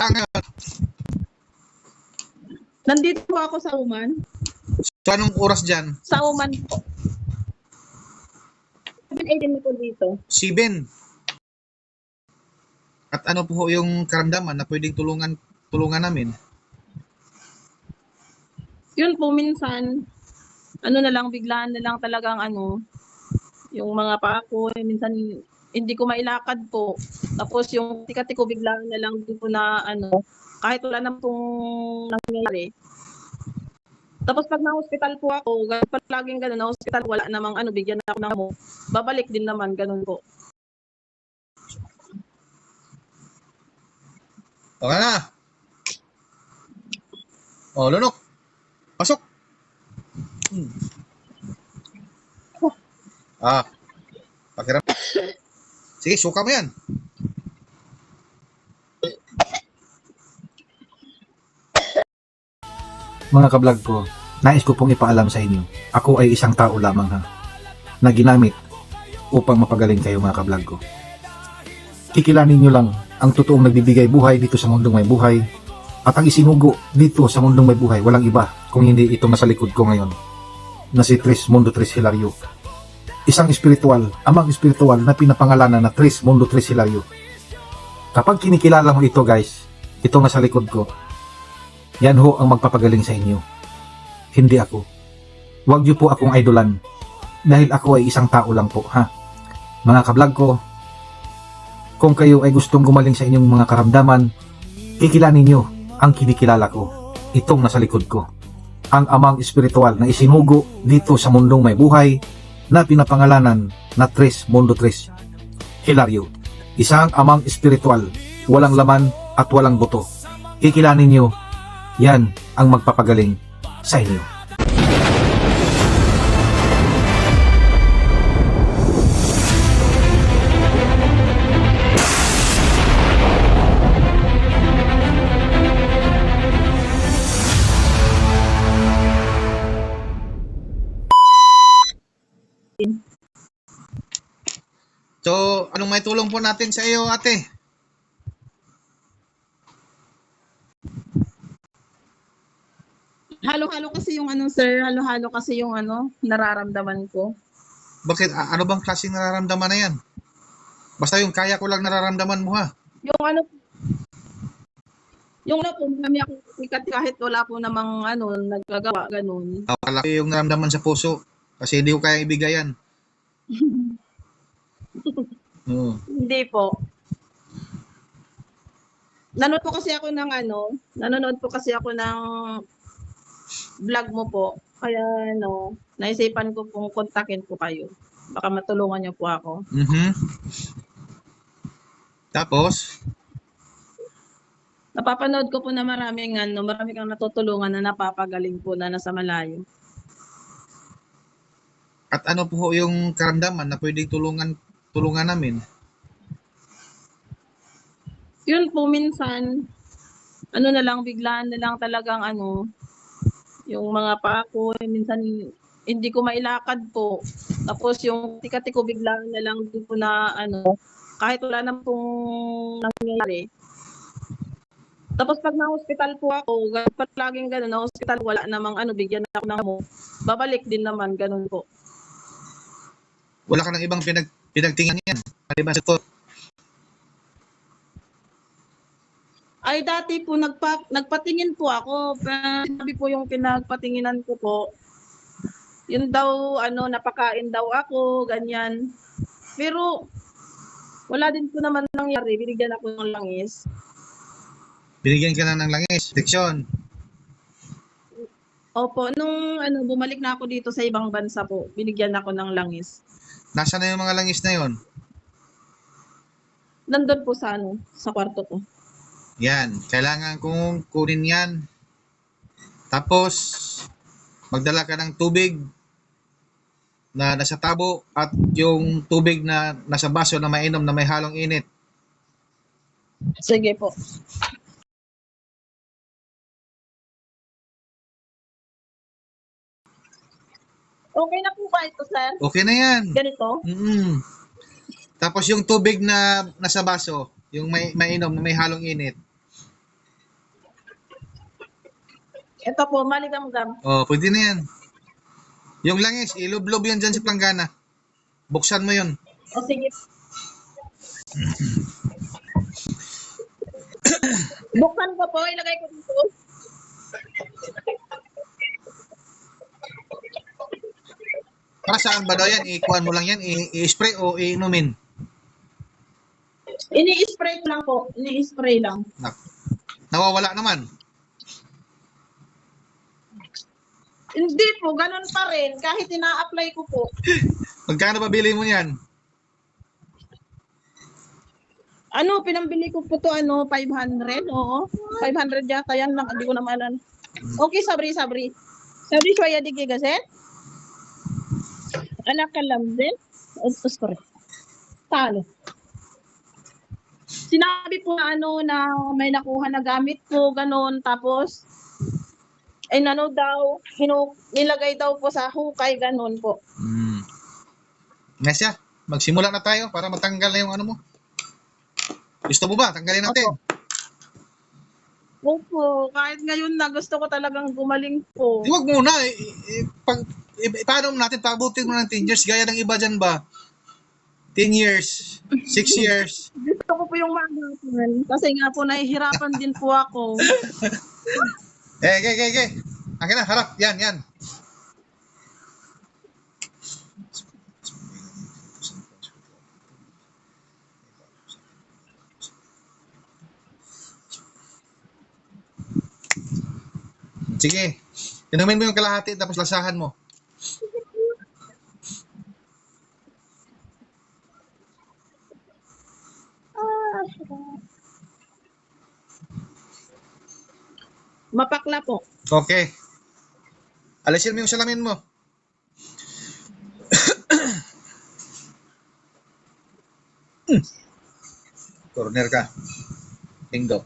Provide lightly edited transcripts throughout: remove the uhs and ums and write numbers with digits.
Saan ngayon? Nandito po ako sa Uman. So, anong oras dyan? Sa Uman po. 7:18 po dito. 7. At ano po yung karamdaman na pwedeng tulungan namin? Yun po, minsan, ano na lang, biglaan na lang talagang yung mga paa ko, minsan hindi ko mailakad po. Tapos yung tikati ko biglaan na lang din po na kahit wala na pong nangyayari. Tapos pag na-hospital po ako, palaging gano'n, na-hospital, wala namang bigyan na ako ng babalik din naman, gano'n po. Okay na. O, lunok. Pasok. Pakiram. Sige, suka mo yan. Mga kablog ko, nais ko pong ipaalam sa inyo, ako ay isang tao lamang na ginamit upang mapagaling kayo mga kablog ko. Kikilanin nyo lang ang totoong nagbibigay buhay dito sa mundong may buhay, at ang isinugo dito sa mundong may buhay, walang iba kung hindi itong nasa likod ko ngayon, na si Tris Mundo Tris Hilario. Isang espiritual, amang espiritual na pinapangalanan na Tris Mundo Tris Hilario. Kapag kinikilala mo ito guys, itong nasa likod ko, yan ho ang magpapagaling sa inyo. Hindi ako. Huwag niyo po akong idolan. Dahil ako ay isang tao lang po, ha? Mga kablog ko, kung kayo ay gustong gumaling sa inyong mga karamdaman, kikilanin niyo ang kinikilala ko. Itong nasa likod ko. Ang amang espiritual na isinugo dito sa mundong may buhay na pinapangalanan na Tris Mundo Tris Hilario. Isang amang espiritual, walang laman at walang buto. Kikilanin niyo, yan ang magpapagaling sa inyo. So, anong may tulong po natin sa iyo, ate? Halo-halo kasi yung sir, halo-halo kasi yung nararamdaman ko. Bakit? Ano bang klaseng nararamdaman na yan? Basta yung kaya ko lang nararamdaman mo, ha? Yung po, kami ako kahit wala po namang nagagawa, ganun. Akala ko yung nararamdaman sa puso. Kasi hindi ko kaya ibigay yan. Hindi po. Nanonood po kasi ako ng vlog mo po. Kaya naisipan ko pong kontakin po kayo. Baka matulungan niyo po ako. Tapos? Napapanood ko po na marami kang natutulungan na napapagaling po na nasa malayo. At ano po yung karamdaman na pwedeng tulungan namin? Yun po, minsan, na lang, biglaan na lang talagang yung mga paa ko, minsan hindi ko mailakad po. Tapos yung tikati ko biglaan na lang din po na kahit wala na pong nangyayari. Tapos pag na-hospital po ako, palaging gano'n, na-hospital, wala namang bigyan na ako ng babalik din naman, gano'n po. Wala ka ng ibang pinagtingan yan. Maliban sa to. Ay, dati po, nagpatingin po ako. Sabi po yung pinagpatinginan ko po, yun daw, napakain daw ako, ganyan. Pero, wala din po naman nangyari. Binigyan ako ng langis. Binigyan ka na ng langis. Proteksyon. Opo, nung bumalik na ako dito sa ibang bansa po, binigyan ako ng langis. Nasaan na yung mga langis na yon? Nandun po sa sa kwarto ko. Yan. Kailangan kong kunin yan. Tapos, magdala ka ng tubig na nasa tabo at yung tubig na nasa baso na mainom na may halong init. Sige po. Okay na po ba ito, sir? Okay na yan. Ganito? Tapos yung tubig na nasa baso, yung may mainom na may halong init, Ito po, maligam-gam. Oh, pwede na yan. Yung langis, ilublob yan dyan sa planggana. Buksan mo yun. O sige. Buksan ko po, ilagay ko dito. Para saan ba daw yan? Ikuhan mo lang yan? I-spray o iinumin? Ini-spray ko lang po. Ini-spray lang. Nawawala naman. Hindi po, ganun pa rin. Kahit ina-apply ko po. Magkano ba bili mo yan? Ano, pinambili ko po to, 500, oo. 500 yata yan lang, hindi ko na maalala. Okay, sabri. Sabri, siya yadig gaset? Anak ka lang din? Sorry. Talo. Sinabi po na na may nakuha na gamit ko, ganun. Tapos, daw, nilagay daw po sa hukay, ganun po. Nesya, magsimula na tayo para matanggal na yung ano mo. Gusto mo ba? Tanggalin natin. Opo, kahit ngayon na gusto ko talagang gumaling po. Huwag muna. Paano natin pabutin mo ng 10 years? Gaya ng iba dyan ba? 10 years, 6 years. Gusto ko po yung magapan. Kasi nga po, nahihirapan din po ako. Okay. Akin na, harap. Yan. Sige. Inumin mo yung kalahati tapos lasahan mo. Mapakla po. Okay. Alisin mo yung salamin mo. Corner ka. Bingo.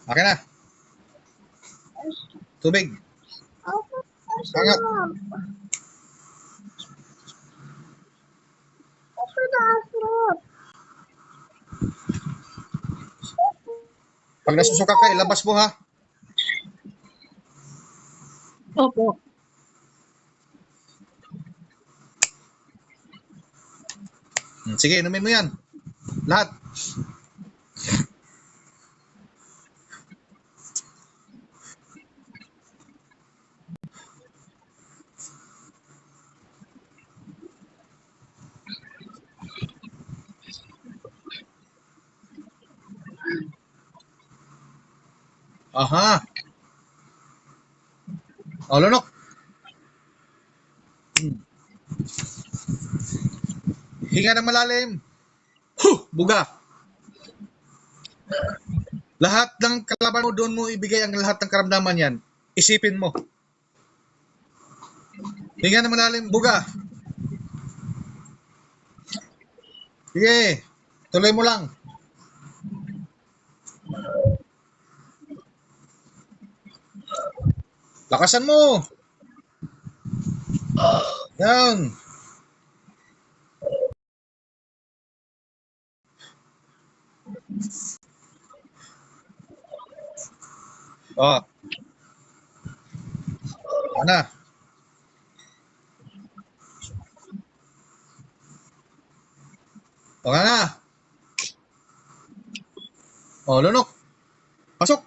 Okay na. Tubig. Angat. Pag nasusuka ka, ilabas mo ha. Opo. Sige, inumin mo yan. Lahat. Aha. O, lunok. Hinga ng malalim. Buga. Lahat ng kalaban mo, doon mo ibigay ang lahat ng karamdaman yan. Isipin mo. Hinga ng malalim. Buga. Sige. Tuloy mo lang. Lakasan mo. Yan. Oh. Ana. O na. O, lunok. Pasok.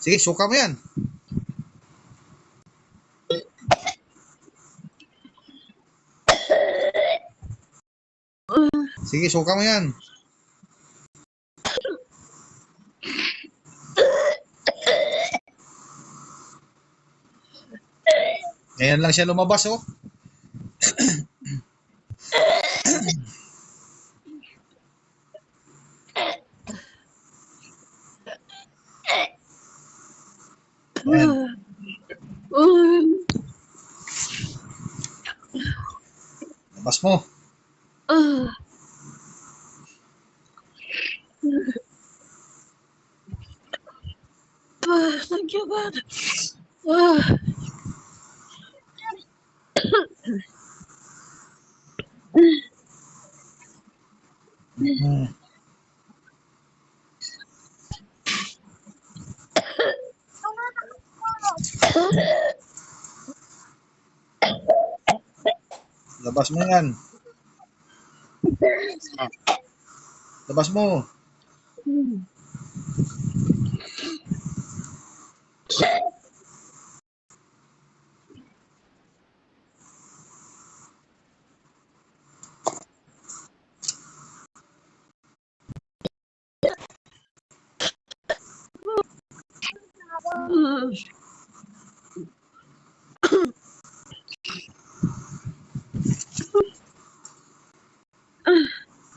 Sige, suka mo yan. Sige, suka mo yan. Ngayon lang siya lumabas, oh. Ayan. Labas mo. Thank you, God. Hmm. Labas mo yan. Labas mo.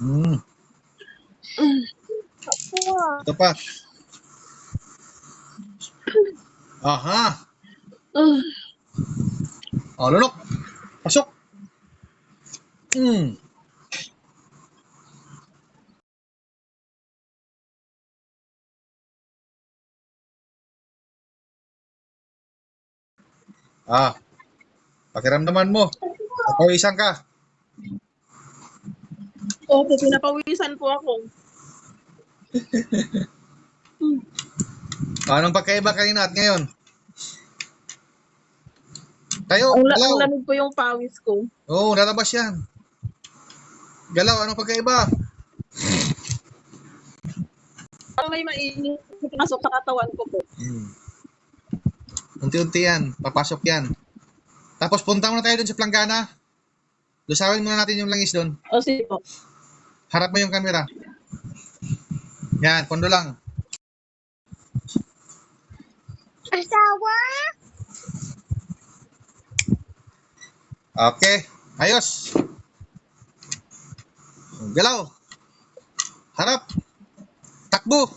Hmm. Ito pa. Aha. Oh, lulok. Pasok. Hmm. Ah, pakiramdaman mo. Papawisan ka. Opo, pinapawisan po ako. Anong pagkaiba kanina at ngayon? Tayo, Ang galaw. lamig po yung pawis ko. Oo, lalabas yan. Galaw, anong pagkaiba? Parang may mainit pasok sa katawan ko po. Hmm. Unti-unti yan. Papasok yan. Tapos punta muna tayo dun sa planggana. Lusawin muna natin yung langis dun. O sige po. Harap mo yung camera. Yan, pondo lang. Asawa? Okay. Ayos. Galaw. Harap. Takbo.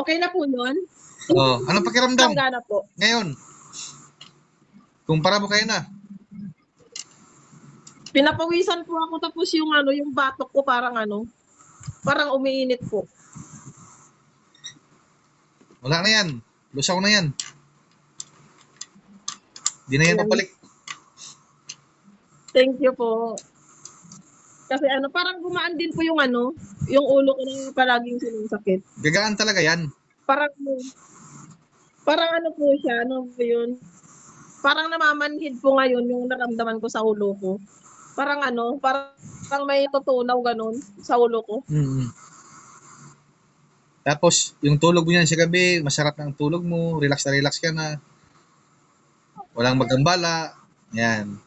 Okay na po nun? Oh, anong pakiramdam Tanggana po. ngayon? Kumpara mo kayo na. Pinapawisan po ako tapos yung yung batok ko parang umiinit po. Wala na yan. Lusaw na yan. Di na yan Ayan. babalik. Thank you po. Kasi parang gumaan din po yung yung ulo ko na palaging sinusakit. Gagaan talaga yan. Parang po siya, po yun? Parang namamanhid po ngayon yung naramdaman ko sa ulo ko. Parang parang may tutunaw ganun sa ulo ko. Mm. Tapos, yung tulog mo yan sa gabi, masarap na ang tulog mo, relax ka na. Walang magambala. Yan.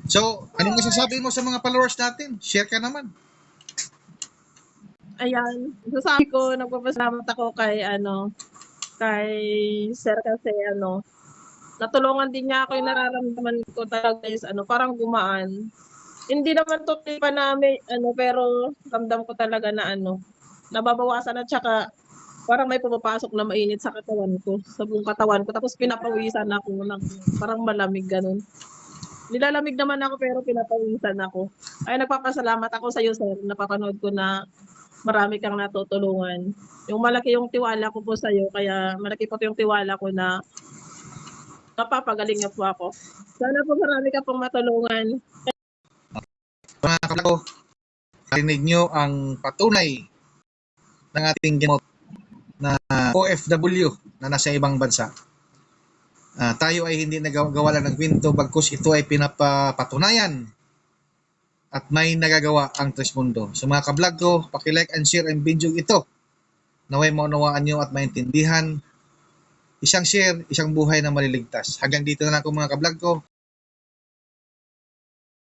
So, anong masasabi mo sa mga followers natin? Share ka naman. Ayan, sasabi ko, nagpapasalamat ako kay kay Sir kasi natulungan din niya ako yung nararamdaman ko talaga is parang gumaan. Hindi naman totally pa namin pero ramdam ko talaga na nababawasan at saka parang may pumapasok na mainit sa katawan ko, sa buong katawan ko. Tapos pinapawisan ako ng parang malamig ganun. Nilalamig naman ako pero pinapawisan ako. Ay nagpapasalamat ako sa iyo sir, napapanood ko na marami kang natutulungan. Yung malaki yung tiwala ko po sa iyo, kaya malaki po yung tiwala ko na napapagaling niyo po ako. Sana po marami ka pong matulungan. Mga kapatid, narinig nyo ang patunay ng ating ginamot na OFW na nasa ibang bansa. Tayo ay hindi nagagawa lang ng kwento, bagkus ito ay pinapatunayan at may nagagawa ang Tresmundo. Sa mga kablog ko, paki-like and share ang video ito. Naway maunawaan nyo at maintindihan. Isang share, isang buhay na maliligtas. Hanggang dito na lang ako mga kablog ko.